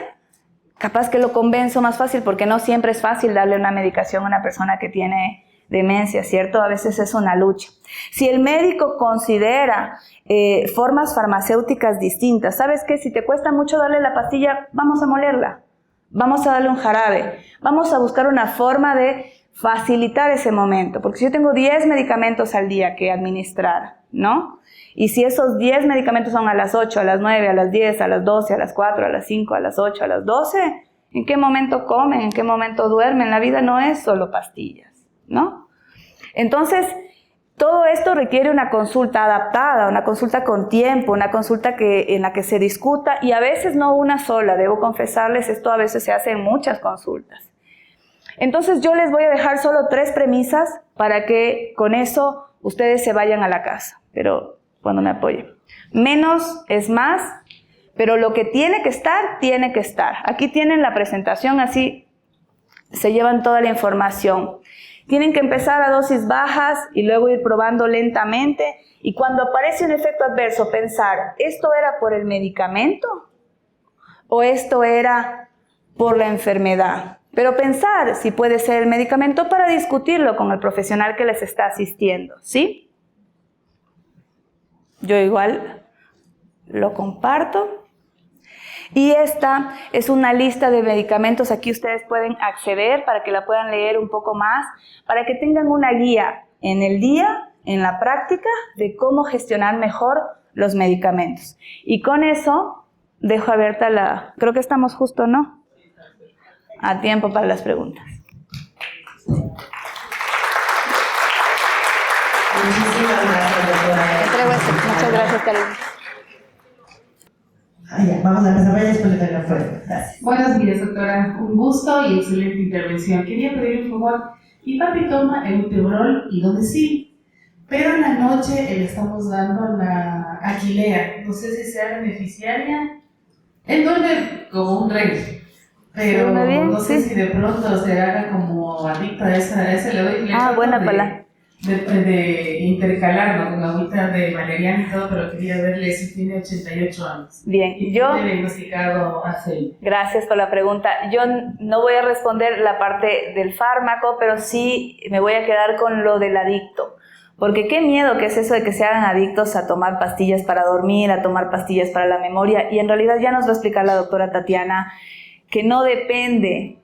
capaz que lo convenzo más fácil, porque no siempre es fácil darle una medicación a una persona que tiene demencia, ¿cierto? A veces es una lucha. Si el médico considera formas farmacéuticas distintas, ¿sabes qué? Si te cuesta mucho darle la pastilla, vamos a molerla, vamos a darle un jarabe, vamos a buscar una forma de facilitar ese momento, porque si yo tengo 10 medicamentos al día que administrar, ¿no? Y si esos 10 medicamentos son a las 8, a las 9, a las 10, a las 12, a las 4, a las 5, a las 8, a las 12, ¿en qué momento comen? ¿En qué momento duermen? La vida no es solo pastillas, ¿no? Entonces, todo esto requiere una consulta adaptada, una consulta con tiempo, una consulta en la que se discuta, y a veces no una sola, debo confesarles, esto a veces se hace en muchas consultas. Entonces yo les voy a dejar solo 3 premisas para que con eso ustedes se vayan a la casa, pero cuando me apoyen. Menos es más, pero lo que tiene que estar, tiene que estar. Aquí tienen la presentación, así se llevan toda la información. Tienen que empezar a dosis bajas y luego ir probando lentamente, y cuando aparece un efecto adverso pensar, ¿esto era por el medicamento o esto era por la enfermedad? Pero pensar si puede ser el medicamento para discutirlo con el profesional que les está asistiendo, ¿sí? Yo igual lo comparto. Y esta es una lista de medicamentos, aquí ustedes pueden acceder para que la puedan leer un poco más, para que tengan una guía en el día, en la práctica, de cómo gestionar mejor los medicamentos. Y con eso dejo abierta creo que estamos justo, ¿no? A tiempo para las preguntas. Muchísimas gracias, doctora. Muchas gracias, Carolina. Vamos a empezar, vaya después de la fuerza. Gracias. Buenos días, doctora. Un gusto y excelente intervención. Quería pedirle un favor. Mi papi toma el Utebrol y Donecil, pero en la noche le estamos dando la Aquilea. No sé si sea beneficiaria. Él duerme como un rey, pero no sé si de pronto se haga como adicto a ese le doy. Buena palabra. De intercalarlo con agüita de valeriana y todo, pero quería verle si tiene 88 años. Bien, y yo he diagnosticado ACI. Gracias por la pregunta. Yo no voy a responder la parte del fármaco, pero sí me voy a quedar con lo del adicto. Porque qué miedo que es eso de que se hagan adictos a tomar pastillas para dormir, a tomar pastillas para la memoria. Y en realidad ya nos va a explicar la doctora Tatiana que no depende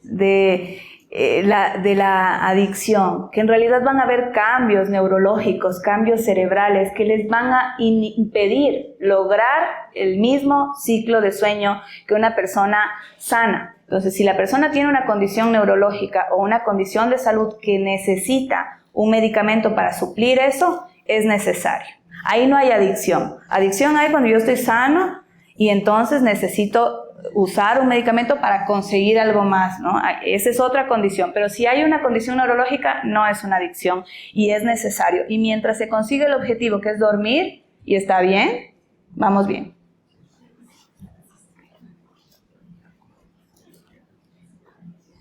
de de la adicción, que en realidad van a haber cambios neurológicos, cambios cerebrales que les van a impedir lograr el mismo ciclo de sueño que una persona sana. Entonces, si la persona tiene una condición neurológica o una condición de salud que necesita un medicamento para suplir eso, es necesario. Ahí no hay adicción. Adicción hay cuando yo estoy sano y entonces necesito usar un medicamento para conseguir algo más, ¿no? Esa es otra condición, pero si hay una condición neurológica, no es una adicción y es necesario. Y mientras se consigue el objetivo, que es dormir, y está bien, vamos bien.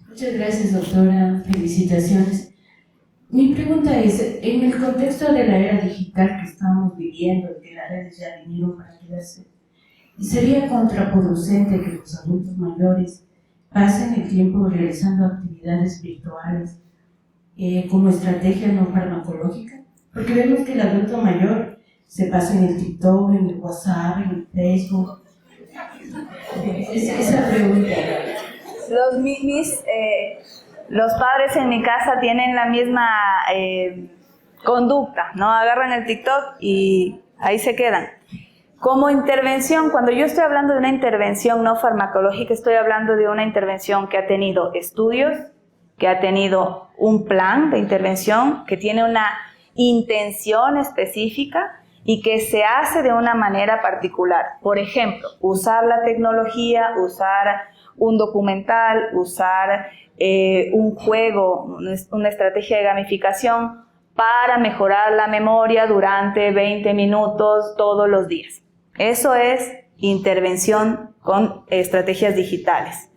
Muchas gracias, doctora. Felicitaciones. Mi pregunta es, en el contexto de la era digital que estamos viviendo, que las redes ya vinieron para quedarse, ¿sería contraproducente que los adultos mayores pasen el tiempo realizando actividades virtuales como estrategia no farmacológica? Porque vemos que el adulto mayor se pasa en el TikTok, en el WhatsApp, en el Facebook. Esa pregunta. Los padres en mi casa tienen la misma conducta, ¿no? Agarran el TikTok y ahí se quedan. Como intervención, cuando yo estoy hablando de una intervención no farmacológica, estoy hablando de una intervención que ha tenido estudios, que ha tenido un plan de intervención, que tiene una intención específica y que se hace de una manera particular. Por ejemplo, usar la tecnología, usar un documental, usar un juego, una estrategia de gamificación para mejorar la memoria durante 20 minutos todos los días. Eso es intervención con estrategias digitales.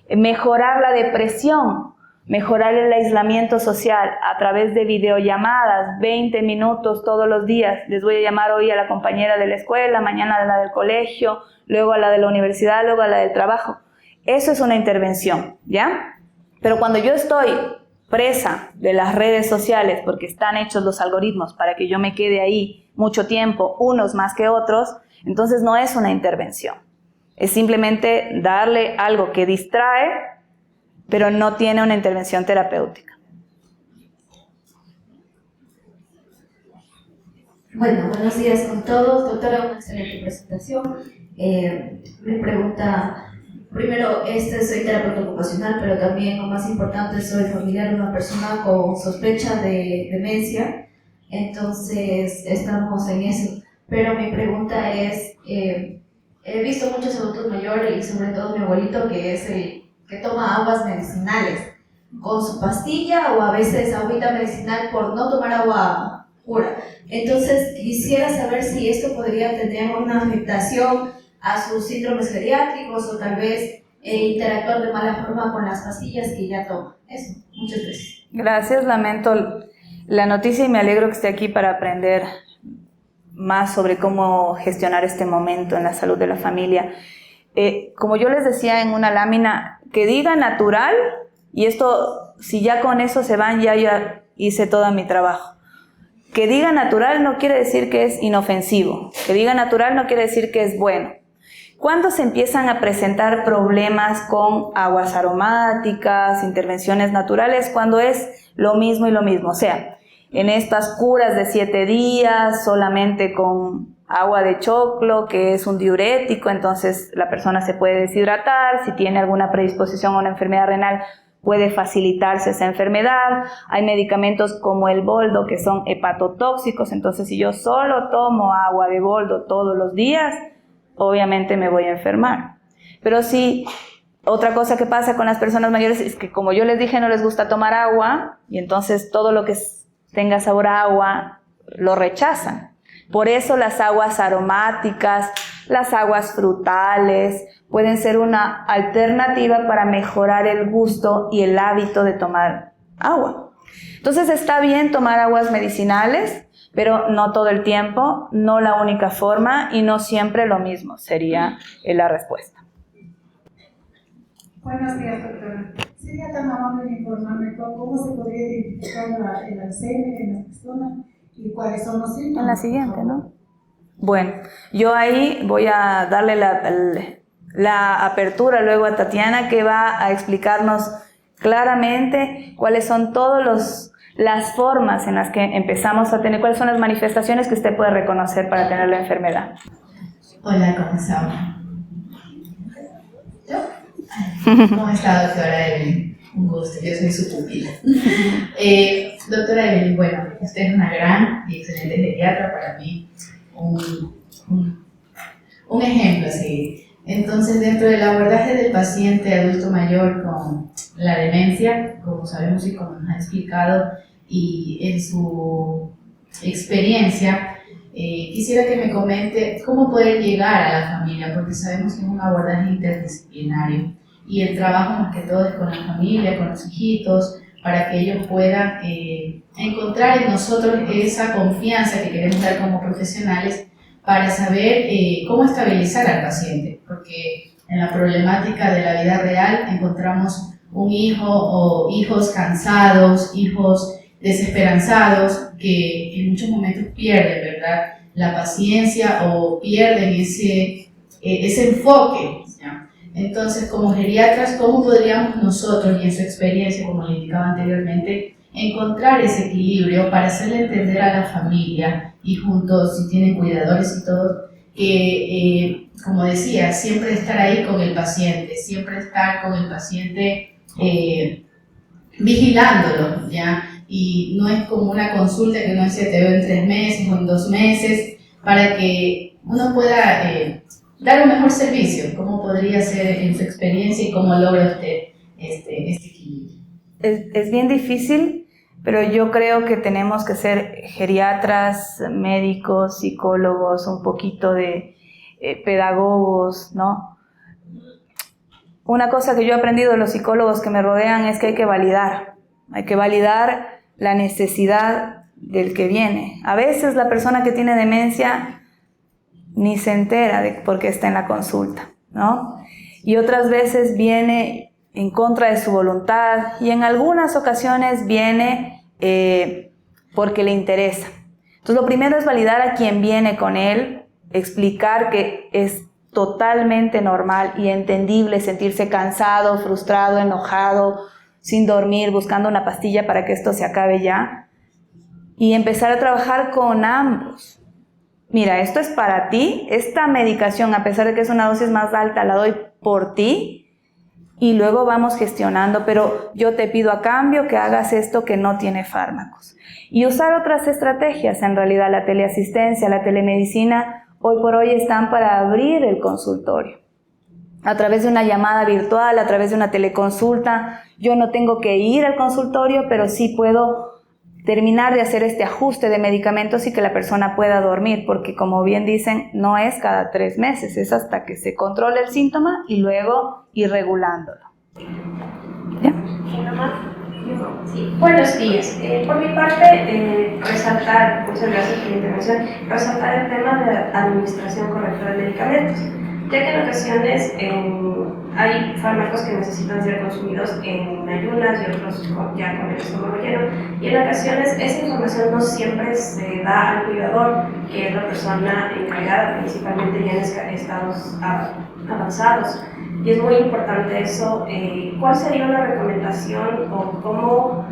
Mejorar la depresión, mejorar el aislamiento social a través de videollamadas, 20 minutos todos los días. Les voy a llamar hoy a la compañera de la escuela, mañana a la del colegio, luego a la de la universidad, luego a la del trabajo. Eso es una intervención, ¿ya? Pero cuando yo estoy presa de las redes sociales, porque están hechos los algoritmos para que yo me quede ahí mucho tiempo, unos más que otros, entonces no es una intervención. Es simplemente darle algo que distrae, pero no tiene una intervención terapéutica. Bueno, buenos días con todos. Doctora, una excelente presentación. Mi pregunta... Primero, soy terapeuta ocupacional, pero también, lo más importante, soy familiar de una persona con sospecha de demencia, entonces estamos en eso. Pero mi pregunta es, he visto muchos adultos mayores y sobre todo mi abuelito, que es el que toma aguas medicinales con su pastilla o a veces agüita medicinal por no tomar agua pura. Entonces, quisiera saber si esto podría tener una afectación a sus síndromes geriátricos o tal vez interactuar de mala forma con las pastillas que ya toma. Eso, muchas gracias. Gracias, lamento la noticia y me alegro que esté aquí para aprender más sobre cómo gestionar este momento en la salud de la familia. Como yo les decía en una lámina, que diga natural, y esto, si ya con eso se van, ya hice todo mi trabajo. Que diga natural no quiere decir que es inofensivo, que diga natural no quiere decir que es bueno. ¿Cuándo se empiezan a presentar problemas con aguas aromáticas, intervenciones naturales? Cuando es lo mismo y lo mismo. O sea, en estas curas de 7 días, solamente con agua de choclo, que es un diurético, entonces la persona se puede deshidratar. Si tiene alguna predisposición a una enfermedad renal, puede facilitarse esa enfermedad. Hay medicamentos como el boldo que son hepatotóxicos, entonces si yo solo tomo agua de boldo todos los días, obviamente me voy a enfermar. Pero sí, otra cosa que pasa con las personas mayores es que, como yo les dije, no les gusta tomar agua y entonces todo lo que tenga sabor a agua lo rechazan. Por eso las aguas aromáticas, las aguas frutales pueden ser una alternativa para mejorar el gusto y el hábito de tomar agua. Entonces está bien tomar aguas medicinales, pero no todo el tiempo, no la única forma y no siempre lo mismo, sería la respuesta. Buenos días, doctora. ¿Sería tan amable de informarme cómo se podría identificar el Alzheimer en las personas y cuáles son los síntomas? En la siguiente, ¿no? Bueno, yo ahí voy a darle la apertura luego a Tatiana, que va a explicarnos claramente cuáles son todas las formas en las que empezamos a tener, cuáles son las manifestaciones que usted puede reconocer para tener la enfermedad. Hola, ¿cómo está? ¿Cómo está, doctora Evelyn? Un gusto, yo soy su pupila. Doctora Evelyn, bueno, usted es una gran y excelente geriatra, para mí un ejemplo, sí. Entonces, dentro del abordaje del paciente adulto mayor con la demencia, como sabemos y como nos ha explicado, y en su experiencia, quisiera que me comente cómo poder llegar a la familia, porque sabemos que es un abordaje interdisciplinario y el trabajo más que todo es con la familia, con los hijitos, para que ellos puedan encontrar en nosotros esa confianza que queremos dar como profesionales para saber cómo estabilizar al paciente, porque en la problemática de la vida real encontramos un hijo o hijos cansados, hijos desesperanzados que en muchos momentos pierden, ¿verdad?, la paciencia o pierden ese enfoque, ¿ya? Entonces, como geriatras, ¿cómo podríamos nosotros, y en su experiencia, como le indicaba anteriormente, encontrar ese equilibrio para hacerle entender a la familia y juntos, si tienen cuidadores y todo, que, como decía, siempre estar ahí con el paciente, siempre estar con el paciente vigilándolo, ¿ya? Y no es como una consulta que uno dice te veo en 3 meses o en 2 meses, para que uno pueda dar un mejor servicio. ¿Cómo podría ser en su experiencia y cómo logra usted este equilibrio? Es bien difícil, pero yo creo que tenemos que ser geriatras, médicos, psicólogos, un poquito de pedagogos, ¿no? Una cosa que yo he aprendido de los psicólogos que me rodean es que hay que validar la necesidad del que viene. A veces la persona que tiene demencia ni se entera de por qué está en la consulta, ¿no? Y otras veces viene en contra de su voluntad y en algunas ocasiones viene porque le interesa. Entonces lo primero es validar a quien viene con él, explicar que es totalmente normal y entendible sentirse cansado, frustrado, enojado, sin dormir, buscando una pastilla para que esto se acabe ya, y empezar a trabajar con ambos. Mira, esto es para ti, esta medicación, a pesar de que es una dosis más alta, la doy por ti, y luego vamos gestionando, pero yo te pido a cambio que hagas esto que no tiene fármacos. Y usar otras estrategias, en realidad la teleasistencia, la telemedicina, hoy por hoy están para abrir el consultorio. A través de una llamada virtual, a través de una teleconsulta, yo no tengo que ir al consultorio, pero sí puedo terminar de hacer este ajuste de medicamentos y que la persona pueda dormir, porque como bien dicen, no es cada 3 meses, es hasta que se controle el síntoma y luego ir regulándolo. ¿Ya? Sí. Buenos días. Por mi parte, resaltar, muchas gracias por la intervención, resaltar el tema de la administración correcta de medicamentos, ya que en ocasiones hay fármacos que necesitan ser consumidos en ayunas y otros ya con el estómago lleno, y en ocasiones esa información no siempre se da al cuidador, que es la persona encargada, principalmente ya en estados avanzados. Y es muy importante eso. ¿Cuál sería una recomendación o cómo,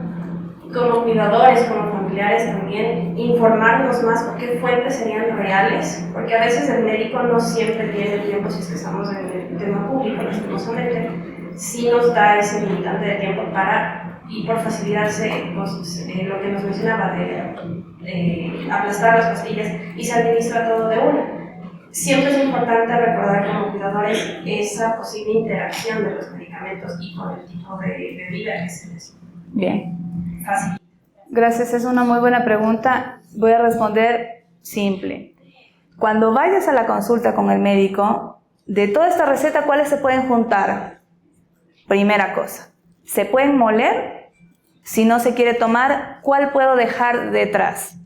como cuidadores, como familiares también, informarnos más o qué fuentes serían reales? Porque a veces el médico no siempre tiene el tiempo, si es que estamos en el tema público, lastimosamente, sí nos da ese limitante de tiempo para, y por facilitarse, lo que nos mencionaba de aplastar las pastillas y se administra todo de una. Siempre es importante recordar como cuidadores esa posible interacción de los medicamentos y con el tipo de vida que se les facilita. Gracias, es una muy buena pregunta. Voy a responder simple. Cuando vayas a la consulta con el médico, de toda esta receta, ¿cuáles se pueden juntar? Primera cosa, ¿se pueden moler? Si no se quiere tomar, ¿cuál puedo dejar detrás?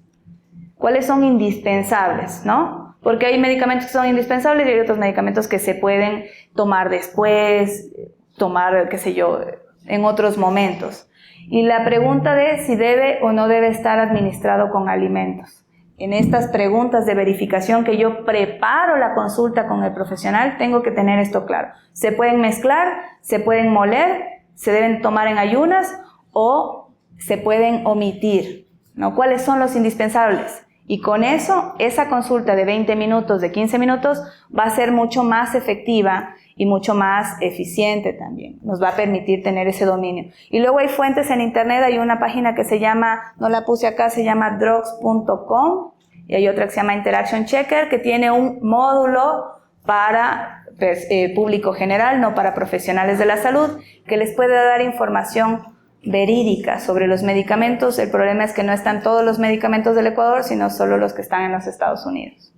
¿Cuáles son indispensables, no? Porque hay medicamentos que son indispensables y hay otros medicamentos que se pueden tomar después, tomar, qué sé yo, en otros momentos. Y la pregunta de si debe o no debe estar administrado con alimentos. En estas preguntas de verificación que yo preparo la consulta con el profesional, tengo que tener esto claro. Se pueden mezclar, se pueden moler, se deben tomar en ayunas o se pueden omitir, ¿no? ¿Cuáles son los indispensables? Y con eso, esa consulta de 20 minutos, de 15 minutos, va a ser mucho más efectiva y mucho más eficiente también. Nos va a permitir tener ese dominio. Y luego hay fuentes en internet, hay una página que se llama, no la puse acá, se llama drugs.com, y hay otra que se llama Interaction Checker, que tiene un módulo para público general, no para profesionales de la salud, que les puede dar información verídica sobre los medicamentos. El problema es que no están todos los medicamentos del Ecuador, sino solo los que están en los Estados Unidos.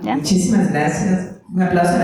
¿Ya? Muchísimas gracias. Un aplauso a la